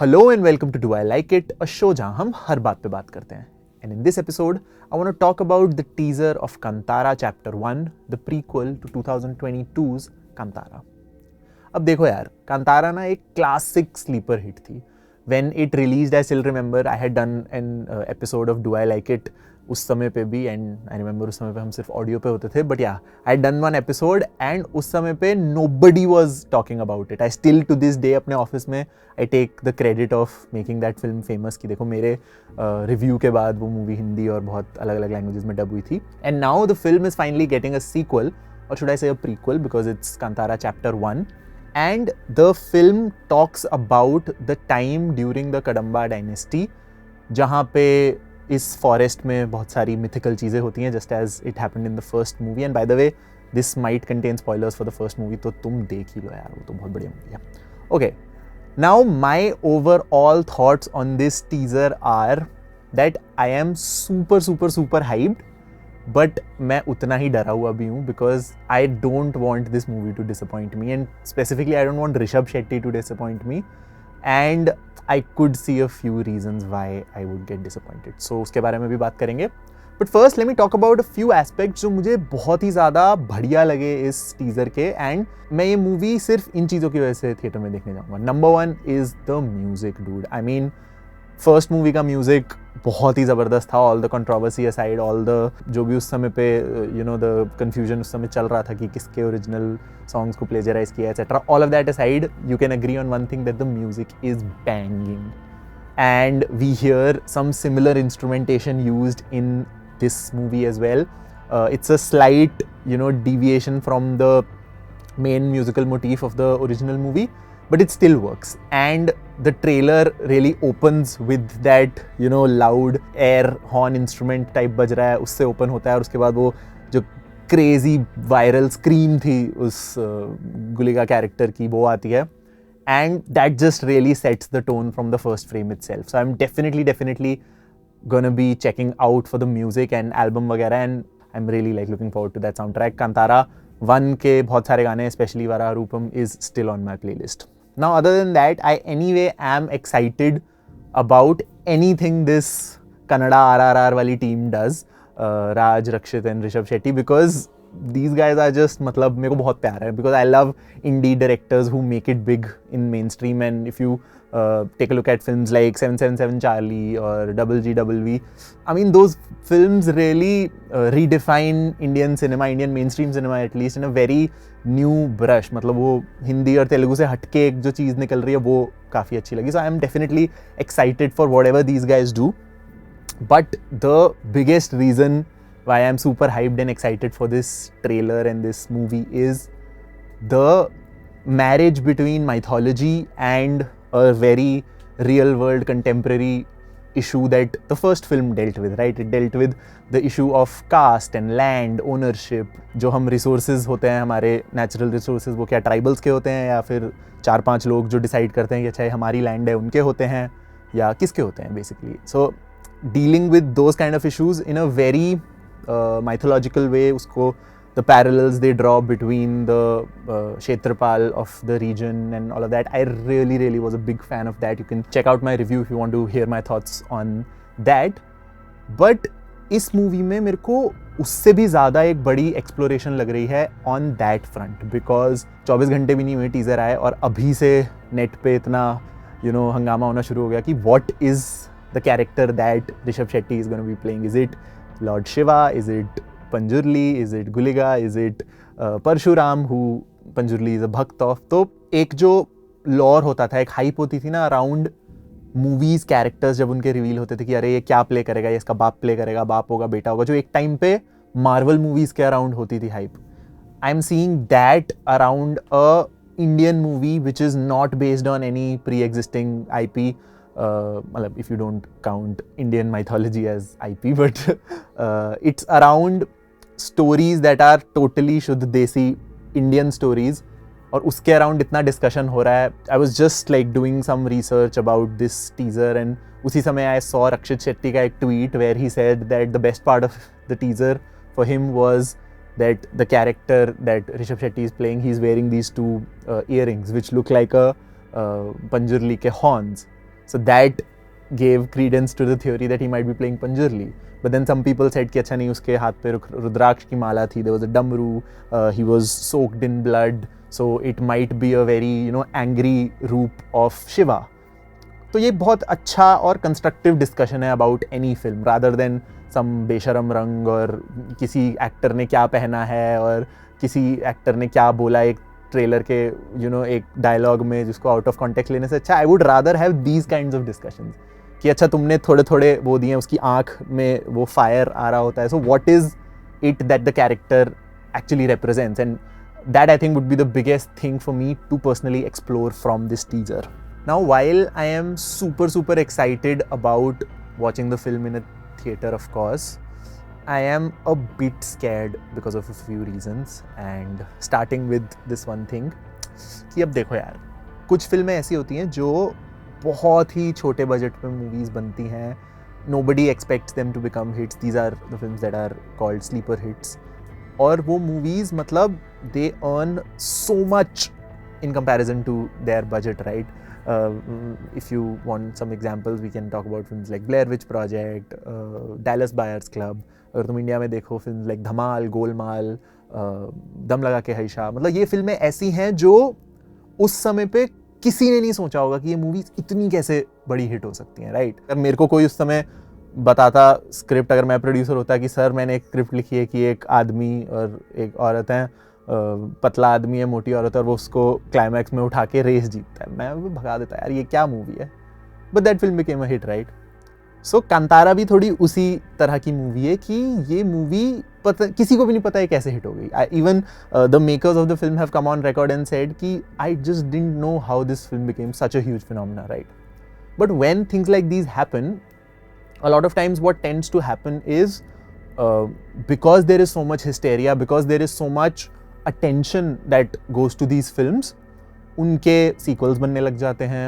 Hello and welcome to Do I Like It, a show जहां हम हर बात पे बात करते हैं. And in this episode, I want to talk about the teaser of Kantara Chapter 1, the prequel to 2022's Kantara. अब देखो यार, Kantara ना एक classic sleeper hit थी. When it released, I still remember I had done an episode of Do I Like It उस समय पे भी, and I remember उस समय पे हम सिर्फ ऑडियो पे होते थे, but yeah, I had done one episode and उस समय पे nobody was talking about it. I still to this day अपने ऑफिस में I take the credit of making that film famous कि देखो मेरे रिव्यू के बाद वो मूवी हिंदी और बहुत अलग अलग लैंग्वेजेस में डब हुई थी. And now the film is finally getting a sequel, or should I say a prequel, because it's Kantara Chapter 1. And the film talks about the time during the Kadamba Dynasty जहाँ पे इस forest में बहुत सारी mythical चीज़ें होती हैं, just as it happened in the first movie. And by the way this might contain spoilers for the first movie, तो तुम देख ही लो यार, वो तो बहुत बढ़िया मूवी है. Okay, now my overall thoughts on this teaser are that I am super super super hyped, but मैं उतना ही डरा हुआ भी हूँ because I don't want this movie to disappoint me, and specifically I don't want Rishab Shetty to disappoint me. And I could see a few reasons why I would get disappointed. So उसके बारे में भी बात करेंगे. But first let me talk about a few aspects जो मुझे बहुत ही ज़्यादा बढ़िया लगे इस टीज़र के, एंड मैं ये मूवी सिर्फ इन चीज़ों की वजह से थिएटर में देखने जाऊँगा. Number one is the music dude. I mean first movie का म्यूज़िक बहुत ही ज़बरदस्त था. All the controversy aside, all the जो भी उस समय पे यू नो द कन्फ्यूजन उस समय चल रहा था कि किसके ओरिजिनल सॉन्ग्स को प्लेजराइज किया etcetera, all of that aside, you can agree on one thing, that the music is banging. And we hear some similar instrumentation used in this movie as well. It's a slight, deviation from the main musical motif of the original movie, but it still works. And the trailer really opens with that, loud air horn instrument type बज रहा है, उससे open होता है, और उसके बाद वो जो crazy viral scream थी उस गुलिका character की, वो आती है. And that just really sets the tone from the first frame itself. So I'm definitely gonna be checking out for the music and album वगैरह, and I'm really looking forward to that soundtrack. Kantara 1 के बहुत सारे गाने, especially Vara Rupam, is still on my playlist. Now other than that, I anyway am excited about anything this Kannada RRR वाली team does, Raj, Rakshit and Rishab Shetty, because these guys are just, मतलब मेरे को बहुत प्यार है, because I love indie directors who make it big in mainstream. And if you take a look at films like 777 Charlie or Double G Double V, I mean those films really redefine Indian cinema, Indian mainstream cinema at least, in a very new brush. मतलब वो हिंदी और तेलुगु से हटके एक जो चीज़ निकल रही है वो काफ़ी अच्छी लगी. So I am definitely excited for whatever these guys do. But the biggest reason why I'm super hyped and excited for this trailer and this movie is the marriage between mythology and a very real world contemporary issue that the first film dealt with, right? It dealt with the issue of caste and land ownership. जो हम resources होते हैं, हमारे natural resources, वो क्या tribals के होते हैं या फिर 4-5 लोग जो decide करते हैं कि अच्छा ये हमारी land है, उनके होते हैं या किसके होते हैं basically. So dealing with those kind of issues in a very mythological way, उसको the parallels they draw between the Kshetrapal of the region and all of that, I really was a big fan of that. You can check out my review if you want to hear my thoughts on that. But इस movie में मेरे को उससे भी ज़्यादा एक बड़ी exploration लग रही है on that front, because 24 घंटे भी नहीं हुए टीज़र आए और अभी से नेट पे इतना हंगामा होना शुरू हो गया कि what is the character that Rishab Shetty is going to be playing. Is it Lord Shiva? Is it Panjurli? Is it Guliga? Is it Parshuram, who Panjurli is a भक्त of? तो एक जो लॉर होता था, एक हाइप होती थी ना अराउंड मूवीज कैरेक्टर्स, जब उनके रिवील होते थे कि अरे ये क्या प्ले करेगा, ये इसका बाप प्ले करेगा, बाप होगा बेटा होगा, जो एक टाइम पे मार्वल मूवीज के अराउंड होती थी hype. I am seeing that around a Indian movie which is not based on any pre existing IP. If you don't count Indian mythology as IP, but it's around stories that are totally शुद्ध देसी Indian stories, और उसके around इतना discussion हो रहा है. I was just doing some research about this teaser, and उसी समय I saw रक्षित शेट्टी का एक tweet where he said that the best part of the teaser for him was that the character that Rishab Shetty is playing, he's wearing these two earrings which look like a Panjurli ke horns. So that gave credence to the theory that he might be playing Panjurli. But then some people said कि अच्छा नहीं, उसके हाथ पे रुद्राक्ष की माला थी, there was a डमरू, he was soaked in blood, so it might be a very angry रूप of Shiva. तो ये बहुत अच्छा और कंस्ट्रक्टिव डिस्कशन है about any film, rather than some Besharam Rang और किसी एक्टर ने क्या पहना है और किसी एक्टर ने क्या बोला एक ट्रेलर के एक डायलॉग में जिसको आउट ऑफ कॉन्टेक्स्ट लेने से अच्छा I would rather have these kinds of discussions कि अच्छा तुमने थोड़े थोड़े वो दिए, उसकी आंख में वो फायर आ रहा होता है, so what is it that the character actually represents, and that I think would be the biggest thing for me to personally explore from this teaser. Now, while I am super excited about watching the film in a theater, of course, I am a bit scared because of a few reasons, and starting with this one thing कि अब देखो यार, कुछ फिल्में ऐसी होती हैं जो बहुत ही छोटे बजट पे मूवीज़ बनती हैं, nobody expects them to become hits, these are the films that are called sleeper hits, और वो मूवीज़ मतलब they earn so much in comparison to their budget, right? If you want some examples, we can talk about films like Blair Witch Project, Dallas Buyers Club. अगर तुम India में देखो film like धमाल, गोलमाल, दम लगा के हैशा, मतलब ये फिल्में ऐसी हैं जो उस समय पे किसी ने नहीं सोचा होगा कि ये मूवीज इतनी कैसे बड़ी हिट हो सकती हैं, राइट? अगर मेरे को कोई उस समय बताता स्क्रिप्ट, अगर मैं प्रोड्यूसर होता कि सर मैंने एक स्क्रिप्ट लिखी है कि एक आदमी और एक औरत है, पतला आदमी है, मोटी औरत है, और वो उसको क्लाइमैक्स में उठा के रेस जीतता है, मैं वो भगा देता यार, ये क्या मूवी है. But that film became a hit, right? So Kantara भी थोड़ी उसी तरह की मूवी है कि ये मूवी किसी को भी नहीं पता है कैसे हिट हो गई. Even the makers of the film have come on record and said कि I just didn't know how this film became such a huge phenomena, right? But when things like these happen, a lot of times what tends to happen is because there is so much hysteria, because there is so much attention that goes to these films, उनके sequels बनने लग जाते हैं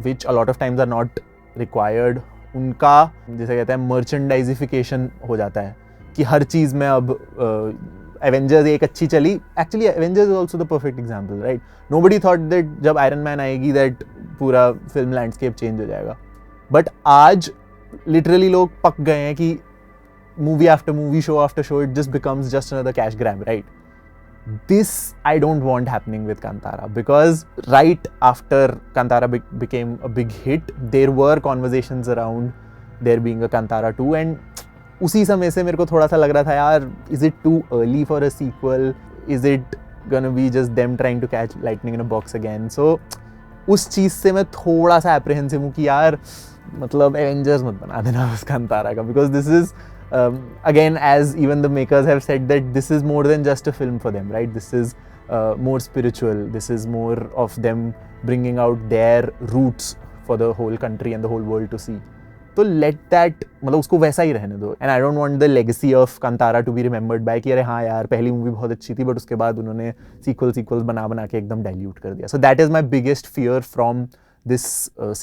which a lot of times are not required. उनका जैसे कहते हैं merchandisification हो जाता है कि हर चीज़ में अब एवेंजर्स एक अच्छी चली, actually Avengers is also the perfect example, right? Nobody thought that जब आयरन मैन आएगी दैट पूरा फिल्म लैंडस्केप चेंज हो जाएगा, बट आज लिटरली लोग पक गए हैं कि movie after movie, show after show, it just becomes just another cash grab, right? This I don't want happening with Kantara, because right after Kantara became a big hit, there were conversations around there being a Kantara 2, and उसी समय से मेरे को थोड़ा सा लग रहा था यार, is it too early for a sequel? Is it gonna be just them trying to catch lightning in a box again? So उस चीज़ से मैं थोड़ा सा apprehensive हूँ कि यार मतलब एवेंजर्स मत बना देना उस कांतारा का, because this is again, as even the makers have said, that this is more than just a film for them, right? This is more spiritual, this is more of them bringing out their roots for the whole country and the whole world to see. So let that, मतलब उसको वैसा ही रहने दो, and I don't want the legacy of Kantara to be remembered by कि अरे हाँ यार पहली मूवी बहुत अच्छी थी, but उसके बाद उन्होंने sequels बना के एकदम dilute कर दिया. So that is my biggest fear from this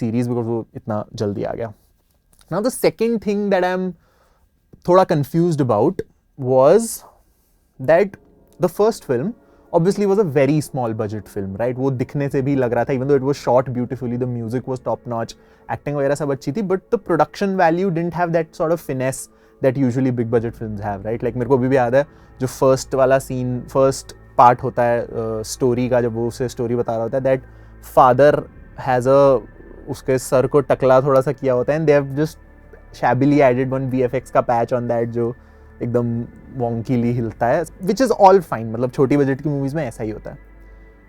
series, because वो इतना जल्दी आ गया. Now the second thing that I'm थोड़ा confused about was that the first film obviously was a very small budget film, right? वो दिखने से भी लग रहा था, even though it was shot beautifully, the music was top notch, acting वगैरह सब अच्छी थी, but the production value didn't have that sort of finesse that usually big budget films have, right? Like मेरे को अभी भी याद है जो first वाला scene, first part होता है story का, जब वो उसे story बता रहा होता है, that father has a, उसके सर को टकला थोड़ा सा किया होता है, and they have just shabbily added one VFX का पैच on that जो एकदम wonkily हिलता है, which is all fine, मतलब छोटी बजट की मूवीज़ में ऐसा ही होता है.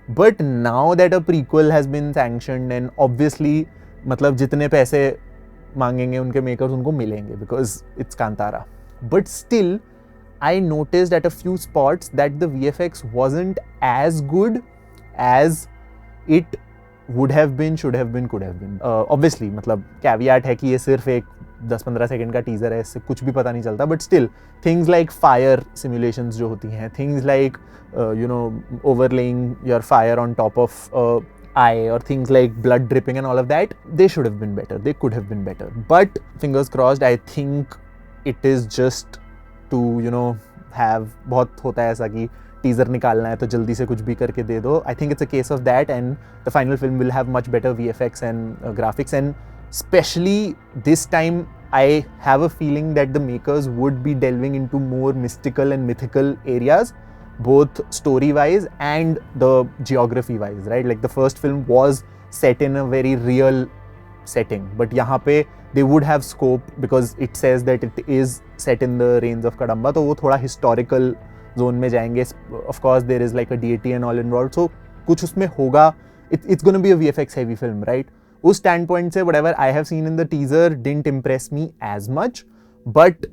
But now that a prequel has been sanctioned, and obviously मतलब जितने पैसे मांगेंगे उनके मेकर्स उनको मिलेंगे, because it's Kantara. But still, I noticed at a few spots that the VFX wasn't as good as it would have been, should have been, could have been. Obviously, मतलब caveat है कि ये सिर्फ एक 10-15 second का teaser है, इससे कुछ भी पता नहीं चलता, but still things like fire simulations जो होती हैं, things like overlaying your fire on top of eye, or things like blood dripping and all of that, they should have been better, they could have been better. But fingers crossed, I think it is just to have, बहुत होता है ऐसा कि teaser निकालना है तो जल्दी से कुछ भी करके दे दो. I think it's a case of that, and the final film will have much better VFX and graphics, and especially this time, I have a feeling that the makers would be delving into more mystical and mythical areas, both story-wise and the geography-wise, right? Like the first film was set in a very real setting, but यहाँ पे they would have scope because it says that it is set in the reigns of Kadamba, तो वो थोड़ा historical zone में जाएंगे. Of course, there is like a deity and all involved, so कुछ उसमें होगा. It's going to be a VFX heavy film, right? उस standpoint से whatever I have seen in the teaser didn't impress me as much, but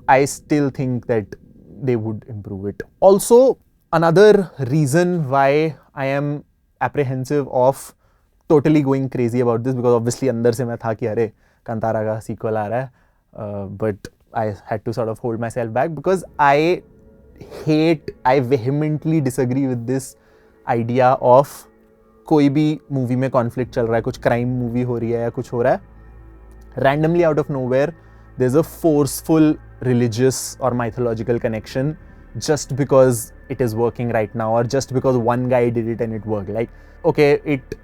I still think that they would improve it. Also, another reason why I am apprehensive of totally going crazy about this, because obviously अंदर से मैं था कि अरे कंतारा का sequel आ रहा है, but I had to sort of hold myself back because I vehemently disagree with this idea of कोई भी मूवी में कॉन्फ्लिक्ट चल रहा है, कुछ क्राइम मूवी हो रही है या कुछ हो रहा है, randomly out of nowhere there's a forceful religious or mythological connection just because it is working right now, or just because one guy did it and it worked. Like, okay, it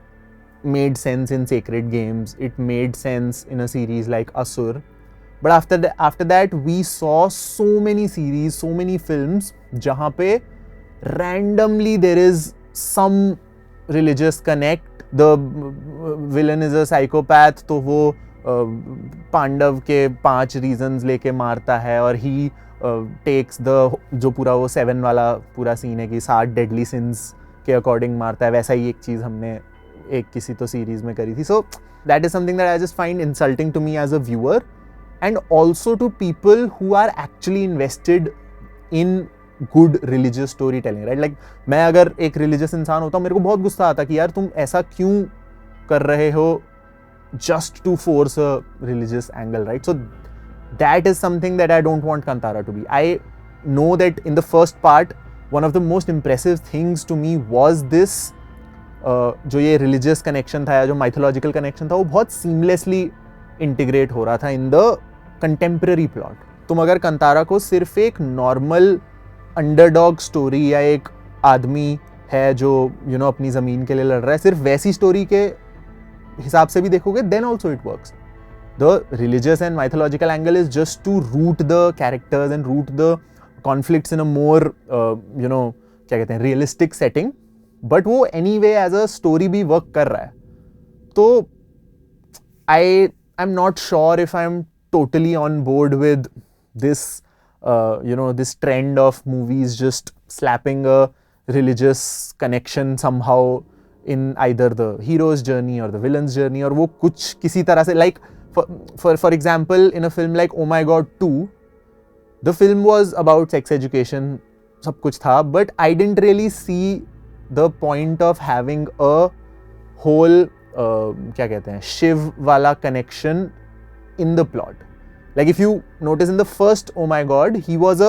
made sense in Sacred Games, it made sense in a series like Asur, but after that we saw so many series, so many films जहाँ पे randomly there is some religious connect. The villain is a psychopath, तो वो पांडव के 5 reasons लेके मारता है, और he takes the जो पूरा वो 7 वाला पूरा सीन है कि 7 deadly sins के अकॉर्डिंग मारता है, वैसा ही एक चीज़ हमने एक किसी तो सीरीज में करी थी. So that is something that I just find insulting to me as a viewer, and also to people who are actually invested in good religious story telling, right? Like मैं अगर एक रिलीजियस इंसान होता हूँ, मेरे को बहुत गुस्सा आता कि यार तुम ऐसा क्यों कर रहे हो just to force a religious angle, right? So that is something that I don't want Kantara to be. I know that in the first part, one of the most impressive things to me was this जो ये religious connection था या जो mythological connection था, वो बहुत seamlessly integrate हो रहा था in the contemporary plot. तुम अगर कंतारा को सिर्फ एक normal अंडरडॉग स्टोरी या एक आदमी है जो अपनी ज़मीन के लिए लड़ रहा है, सिर्फ वैसी स्टोरी के हिसाब से भी देखोगे, then also it works. The religious and mythological angle is just to root the characters and root the conflicts in a more क्या कहते हैं, रियलिस्टिक सेटिंग, बट वो anyway as a story भी वर्क कर रहा है. तो I am not sure if I am totally on board with this this trend of movies just slapping a religious connection somehow in either the hero's journey or the villain's journey, or वो कुछ किसी तरह से, like for example in a film like Oh My God 2, the film was about sex education, सब कुछ था, but I didn't really see the point of having a whole क्या कहते हैं, शिव वाला connection in the plot. Like if you notice in the first Oh My God, he was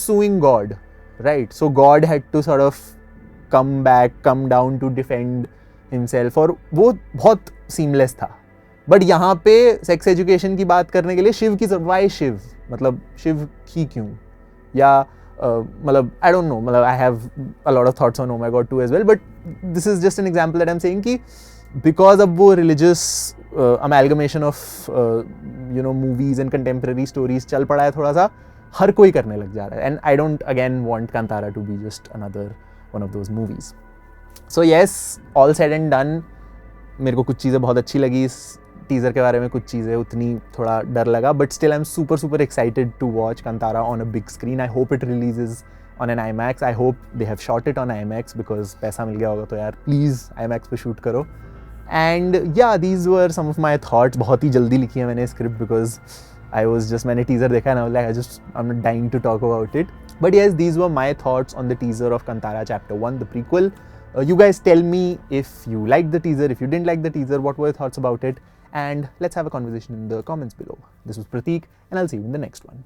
suing God, right? So God had to sort of come down to defend himself, और वो बहुत seamless था. But यहाँ पे sex education की बात करने के लिए शिव की, why शिव? मतलब शिव ही क्यों? या मतलब I don't know, मतलब I have a lot of thoughts on Oh My God 2 as well, but this is just an example that I'm saying कि because अब वो religious amalgamation of movies and contemporary stories चल पड़ा है थोड़ा सा, हर कोई करने लग जा रहा है, and I don't again want Kantara to be just another one of those movies. So yes, all said and done, मेरे को कुछ चीज़ें बहुत अच्छी लगी इस टीज़र के बारे में, कुछ चीज़ें उतनी थोड़ा डर लगा, but still I'm super excited to watch Kantara on a big screen. I hope it releases on an IMAX. I hope they have shot it on IMAX because पैसा मिल गया होगा तो यार please IMAX पे shoot करो. And yeah, these were some of my thoughts. बहुत ही जल्दी लिखी है मैंने स्क्रिप्ट because मैंने टीज़र देखा and I was like, I'm dying to talk about it. But yes, these were my thoughts on the teaser of Kantara Chapter 1, the prequel. You guys tell me if you liked the teaser, if you didn't like the teaser, what were your thoughts about it? And let's have a conversation in the comments below. This was Prateek, and I'll see you in the next one.